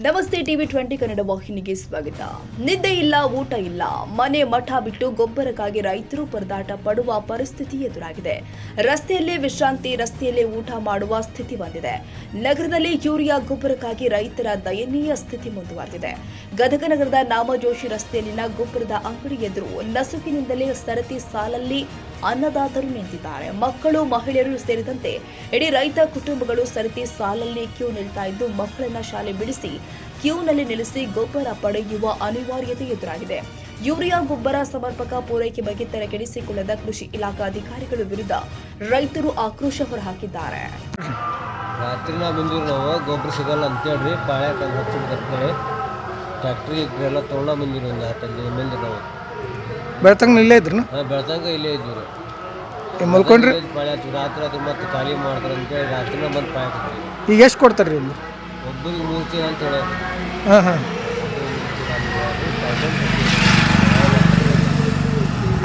ನಮಸ್ತೆ ಟಿವಿ20 ಕನ್ನಡ ವಾಹಿನಿಗೆ ಸ್ವಾಗತ. ನಿದ್ದೆ ಇಲ್ಲ, ಊಟ ಇಲ್ಲ, ಮನೆ ಮಠ ಬಿಟ್ಟು ಗೊಬ್ಬರಕ್ಕಾಗಿ ರೈತರು ಪರದಾಟ ಪಡುವ ಪರಿಸ್ಥಿತಿ ಎದುರಾಗಿದೆ. ರಸ್ತೆಯಲ್ಲೇ ವಿಶ್ರಾಂತಿ, ರಸ್ತೆಯಲ್ಲೇ ಊಟ ಮಾಡುವ ಸ್ಥಿತಿ ಬಂದಿದೆ. ನಗರದಲ್ಲಿ ಯೂರಿಯಾ ಗೊಬ್ಬರಕ್ಕಾಗಿ ರೈತರ ದಯನೀಯ ಸ್ಥಿತಿ ಮುಂದುವರೆದಿದೆ. ಗದಗ ನಗರದ ನಾಮಜೋಶಿ ರಸ್ತೆಯಲ್ಲಿನ ಗೊಬ್ಬರದ ಅಂಗಡಿ ಎದುರು ನಸುಕಿನಿಂದಲೇ ಸರತಿ ಸಾಲಲ್ಲಿ ಅನ್ನದಾತರು ನಿಂತಿದ್ದಾರೆ. ಮಕ್ಕಳು, ಮಹಿಳೆಯರು ಸೇರಿದಂತೆ ಇಡೀ ರೈತ ಕುಟುಂಬಗಳು ಸರತಿ ಸಾಲಲ್ಲಿ ಕ್ಯೂ ನಿಲ್ತಾ ಇದ್ದು, ಮಕ್ಕಳನ್ನ ಶಾಲೆ ಬಿಡಿಸಿ ಕ್ಯೂನಲ್ಲಿ ನಿಲ್ಲಿಸಿ ಗೊಬ್ಬರ ಪಡೆಯುವ ಅನಿವಾರ್ಯತೆ ಎದುರಾಗಿದೆ. ಯೂರಿಯಾ ಗೊಬ್ಬರ ಸಮರ್ಪಕ ಪೂರೈಕೆ ಬಗ್ಗೆ ತಲೆಕೆಡಿಸಿಕೊಳ್ಳದ ಕೃಷಿ ಇಲಾಖಾ ಅಧಿಕಾರಿಗಳ ವಿರುದ್ಧ ರೈತರು ಆಕ್ರೋಶ ಹೊರಹಾಕಿದ್ದಾರೆ. ರಾತ್ರಿ ನಾವು ಗೊಬ್ಬರ ಸಿಗಲ್ಲ ಅಂತೇಳಿ ಪಾಳ್ಯಾಕ ಹಚ್ಚಿಬಿಡ್ತಾರೆ. ಟ್ಯಾಕ್ಟ್ರಿ ಎಲ್ಲ ತೊಗೊಂಡ ಬಂದಿರಿ. ಒಂದು 10 ಮಂದಿ ನಾವು ಬೆಳ್ತಂಗ ಇಲ್ಲೇ ಇದ್ರು. ಬೆಳ್ತಂಗ ಇಲ್ಲೇ ಇದ್ವಿ. ಮಲ್ಕೊಂಡ್ರಿ ಪಾಳ್ಯ ರಾತ್ರಿ ಮತ್ತೆ ಖಾಲಿ ಮಾಡ್ತಾರೆ ಅಂತೇಳಿ ರಾತ್ರಿನ ಬಂದು ಪಾಳ್ಯಾಕ್ರಿ. ಈಗ ಎಷ್ಟು ಕೊಡ್ತಾರೆ ರೀ? ಒಬ್ಬರಿಗೆ 3 ಚೀಲ ಅಂತ ಹೇಳಿ.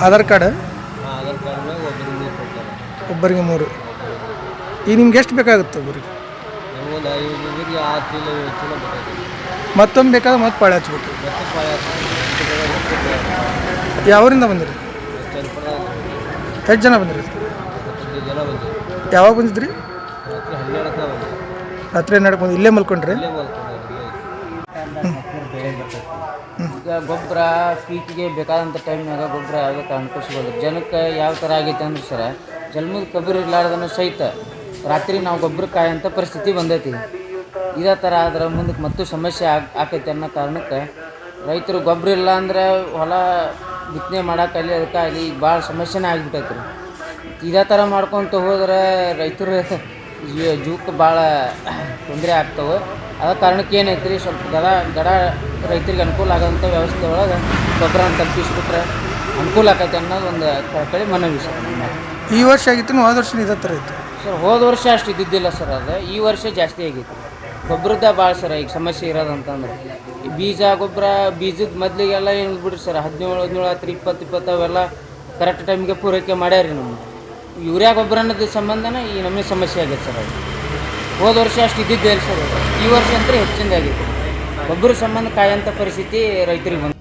ಆಧಾರ್ ಕಾರ್ಡ್ ಆಧಾರ್ ಕಾರ್ಡ್ ಮ್ಯಾಗ ಒಬ್ಬರಿಗೆ 3 ಕೊಡ್ತಾರೆ. ಒಬ್ಬರಿಗೆ 3. ಈಗ ನಿಮ್ಗೆ ಎಷ್ಟು ಬೇಕಾಗುತ್ತೆ ಒಬ್ಬರಿಗೆ? ನಮಗೊಂದು 5 ಮಂದಿಗೆ 6 ಚೀಲ 7 ಚೀಲ ಬೇಕಾಗುತ್ತೆ. ಮತ್ತೊಂದು ಬೇಕಾದ್ರೆ ಮತ್ತೆ ಪಾಳೆ ಹಚ್ಬೇಕು. ಮತ್ತೆ ಪಾಳ್ಯ ಯಾವರಿಂದ ಬಂದಿರಿ? ಎಷ್ಟು ಜನ ಬಂದಿರಿ? 15 ಜನ ಬಂದಿರಿ. ಯಾವಾಗ ಬಂದಿದ್ರಿ? ರಾತ್ರಿ 12ಕ್ಕೆ ಬಂದಿರಿ. ರಾತ್ರಿ 12ಕ್ಕೆ ಬಂದು ಇಲ್ಲೇ ಮಲ್ಕೊಂಡ್ರಿ? ಇಲ್ಲೇ ಮಲ್ಕೊಂಡಿದ್ದೀವಿ. ಈಗ ಗೊಬ್ಬರ ಪೀಕಿಗೆ ಬೇಕಾದಂಥ ಟೈಮ್ನಾಗ ಗೊಬ್ಬರ ಯಾವ ಕಾರಣಕ್ಕೂ ಸಿಗೋದು. ಜನಕ್ಕೆ ಯಾವ ಥರ ಆಗೈತೆ ಅಂದ್ರೆ ಸರ, ಜನ್ಮದ ಕಬ್ಬರು ಇರ್ಲಾರ್ದನ್ನು ಸಹಿತ ರಾತ್ರಿ ನಾವು ಗೊಬ್ಬರ ಕಾಯೋಂಥ ಪರಿಸ್ಥಿತಿ ಬಂದೈತಿ. ಇದೇ ಥರ ಆದ್ರೆ ಮುಂದಕ್ಕೆ ಮತ್ತೂ ಸಮಸ್ಯೆ ಆಕೈತೆ ಅನ್ನೋ ಕಾರಣಕ್ಕೆ ರೈತರು ಗೊಬ್ಬರ ಇಲ್ಲ ಅಂದ್ರೆ ಹೊಲ ಬಿತ್ತನೆ ಮಾಡೋಕ್ಕಲ್ಲಿ ಅದಕ್ಕಾಗಲಿ ಈಗ ಭಾಳ ಸಮಸ್ಯೆನೇ ಆಗಿಬಿಟ್ಟೈತೆ ರೀ. ಇದೇ ಥರ ಮಾಡ್ಕೊತ ಹೋದ್ರೆ ರೈತರು ಜೀವಕ್ಕೆ ಭಾಳ ತೊಂದರೆ ಆಗ್ತವೆ. ಅದ ಕಾರಣಕ್ಕೆ ಏನೈತೆ ರೀ, ಸ್ವಲ್ಪ ಗಡ ರೈತರಿಗೆ ಅನುಕೂಲ ಆಗೋಂಥ ವ್ಯವಸ್ಥೆ ಒಳಗೆ ಗೊಬ್ಬರನ ತಲುಪಿಸ್ಬಿಟ್ರೆ ಅನುಕೂಲ ಆಕೈತೆ ಅನ್ನೋದು ಒಂದು ಕಳಕಳಿ ಮನವಿ ಸರ್. ಈ ವರ್ಷ ಆಗಿತ್ತು, ಹೋದ ವರ್ಷ ಇದೇ ಥರ ಇತ್ತು ಸರ್. ಹೋದ ವರ್ಷ ಅಷ್ಟು ಇದ್ದಿದ್ದಿಲ್ಲ ಸರ್. ಅದು ಈ ವರ್ಷ ಜಾಸ್ತಿ ಆಗೈತಿ. ಗೊಬ್ಬರದ ಭಾಳ ಸರ್ ಈಗ ಸಮಸ್ಯೆ ಇರೋದಂತಂದ್ರೆ ಬೀಜ ಗೊಬ್ಬರ, ಬೀಜದ ಮೊದಲಿಗೆಲ್ಲ ಏನು ಬಿಡ್ರಿ ಸರ್, 17 10 20 ಅವೆಲ್ಲ ಕರೆಕ್ಟ್ ಟೈಮಿಗೆ ಪೂರೈಕೆ ಮಾಡ್ಯಾರಿ. ನಮ್ಗೆ ಯೂರಿಯಾ ಗೊಬ್ಬರ ಅನ್ನೋದು ಸಂಬಂಧನೇ ಈ ನಮಗೆ ಸಮಸ್ಯೆ ಆಗೈತೆ ಸರ್. ಅದು ಹೋದ ವರ್ಷ ಅಷ್ಟು ಇದ್ದಿದ್ದೇ ಇಲ್ಲ ಸರ್. ಈ ವರ್ಷ ಅಂತೂ ಹೆಚ್ಚಿಂದ ಆಗೈತೆ. ಗೊಬ್ಬರ ಸಂಬಂಧ ಕಾಯೋಂಥ ಪರಿಸ್ಥಿತಿ ರೈತರಿಗೆ ಬಂದು